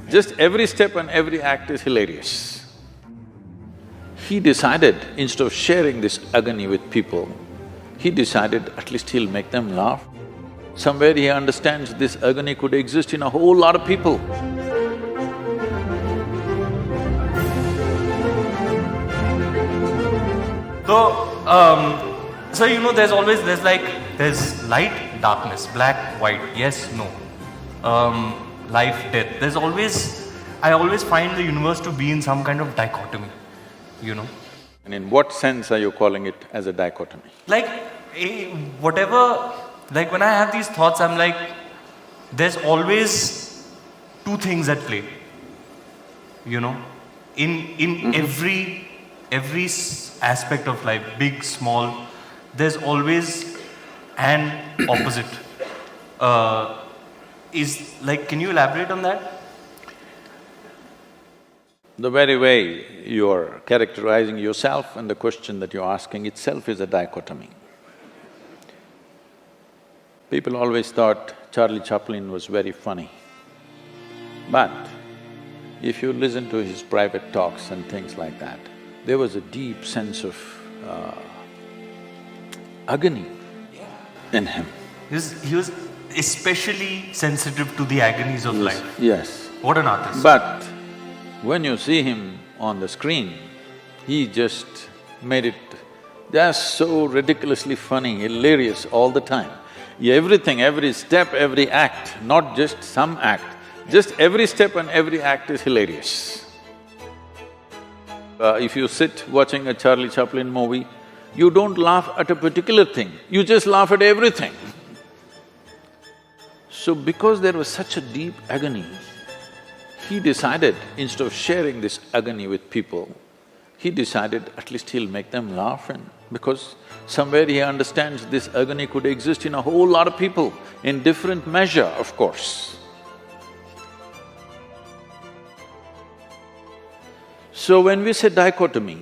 Just every step and every act is hilarious. He decided, instead of sharing this agony with people, he decided at least he'll make them laugh. Somewhere he understands this agony could exist in a whole lot of people. So you know, there's light, darkness, black, white, yes, no. Life, death. I always find the universe to be in some kind of dichotomy, you know. And in what sense are you calling it as a dichotomy? Like, like when I have these thoughts, I'm like, there's always two things at play, you know. In every aspect of life, big, small, there's always an opposite. Can you elaborate on that? The very way you're characterizing yourself and the question that you're asking itself is a dichotomy. People always thought Charlie Chaplin was very funny. But if you listen to his private talks and things like that, there was a deep sense of agony in him. He was especially sensitive to the agonies of life. Yes. What an artist. But when you see him on the screen, he just made it just so ridiculously funny, hilarious all the time. Everything, every step, every act, not just some act, just every step and every act is hilarious. If you sit watching a Charlie Chaplin movie, you don't laugh at a particular thing, you just laugh at everything. So because there was such a deep agony, he decided, instead of sharing this agony with people, he decided at least he'll make them laugh, and because somewhere he understands this agony could exist in a whole lot of people, in different measure, of course. So when we say dichotomy,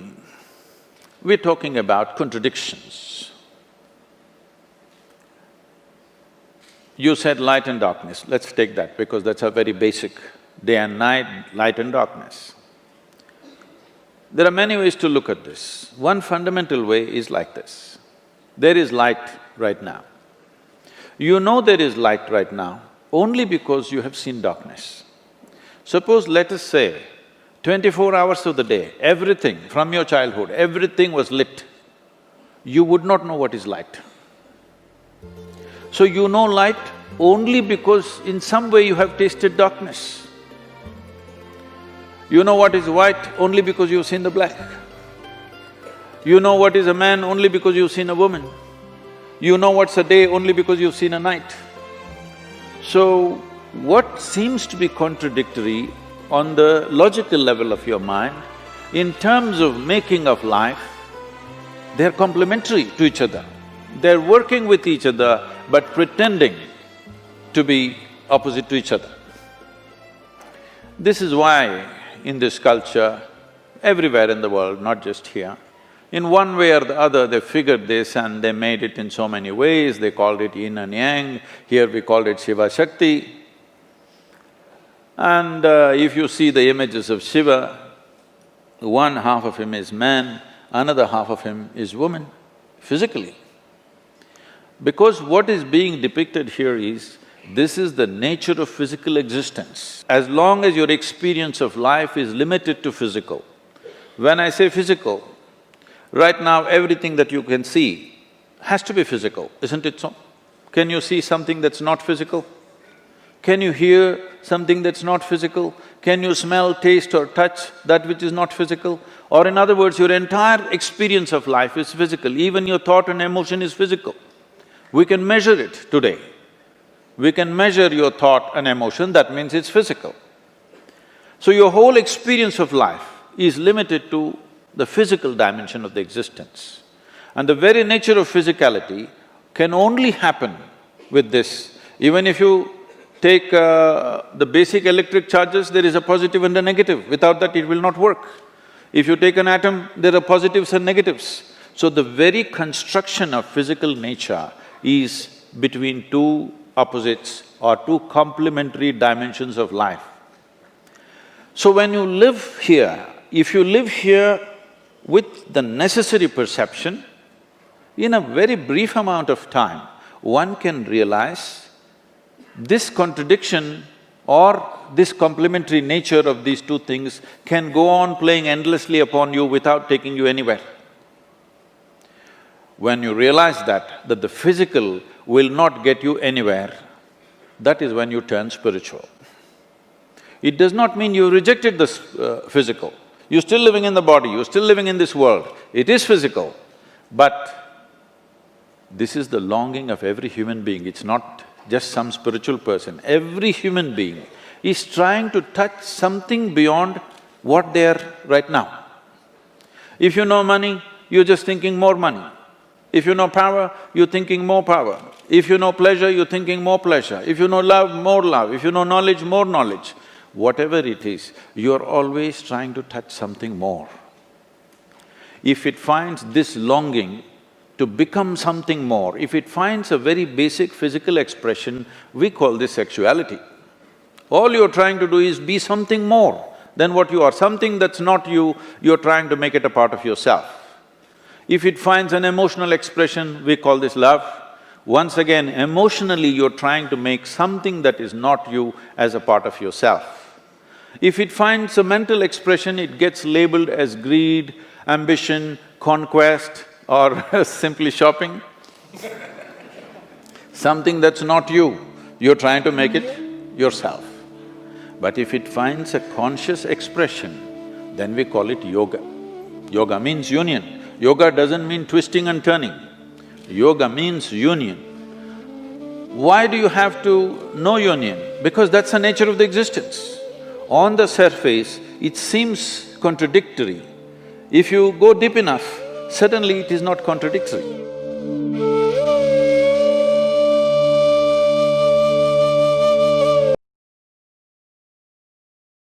we're talking about contradictions. You said light and darkness, let's take that because that's a very basic day and night, light and darkness. There are many ways to look at this. One fundamental way is like this. There is light right now. You know there is light right now only because you have seen darkness. Suppose, let us say, 24 hours of the day, everything from your childhood, everything was lit, you would not know what is light. So you know light only because in some way you have tasted darkness. You know what is white only because you've seen the black. You know what is a man only because you've seen a woman. You know what's a day only because you've seen a night. So, what seems to be contradictory on the logical level of your mind, in terms of making of life, they're complementary to each other. They're working with each other but pretending to be opposite to each other. This is why in this culture, everywhere in the world, not just here, in one way or the other they figured this and they made it in so many ways, they called it yin and yang, here we called it Shiva Shakti. And if you see the images of Shiva, one half of him is man, another half of him is woman, physically. Because what is being depicted here is, this is the nature of physical existence. As long as your experience of life is limited to physical, when I say physical, right now everything that you can see has to be physical, isn't it so? Can you see something that's not physical? Can you hear something that's not physical? Can you smell, taste or touch that which is not physical? Or in other words, your entire experience of life is physical, even your thought and emotion is physical. We can measure it today. We can measure your thought and emotion, that means it's physical. So your whole experience of life is limited to the physical dimension of the existence. And the very nature of physicality can only happen with this. Even if you take the basic electric charges, there is a positive and a negative, without that it will not work. If you take an atom, there are positives and negatives. So the very construction of physical nature is between two opposites or two complementary dimensions of life. So when you live here, if you live here with the necessary perception, in a very brief amount of time, one can realize this contradiction or this complementary nature of these two things can go on playing endlessly upon you without taking you anywhere. When you realize that the physical will not get you anywhere, that is when you turn spiritual. It does not mean you rejected the physical. You're still living in the body, you're still living in this world. It is physical, but this is the longing of every human being. It's not just some spiritual person. Every human being is trying to touch something beyond what they are right now. If you know money, you're just thinking more money. If you know power, you're thinking more power. If you know pleasure, you're thinking more pleasure. If you know love, more love. If you know knowledge, more knowledge. Whatever it is, you're always trying to touch something more. If it finds this longing to become something more, if it finds a very basic physical expression, we call this sexuality. All you're trying to do is be something more than what you are. Something that's not you, you're trying to make it a part of yourself. If it finds an emotional expression, we call this love. Once again, emotionally you're trying to make something that is not you as a part of yourself. If it finds a mental expression, it gets labeled as greed, ambition, conquest, or simply shopping. Something that's not you, you're trying to make it yourself. But if it finds a conscious expression, then we call it yoga. Yoga means union. Yoga doesn't mean twisting and turning. Yoga means union. Why do you have to know union? Because that's the nature of the existence. On the surface, it seems contradictory. If you go deep enough, suddenly it is not contradictory.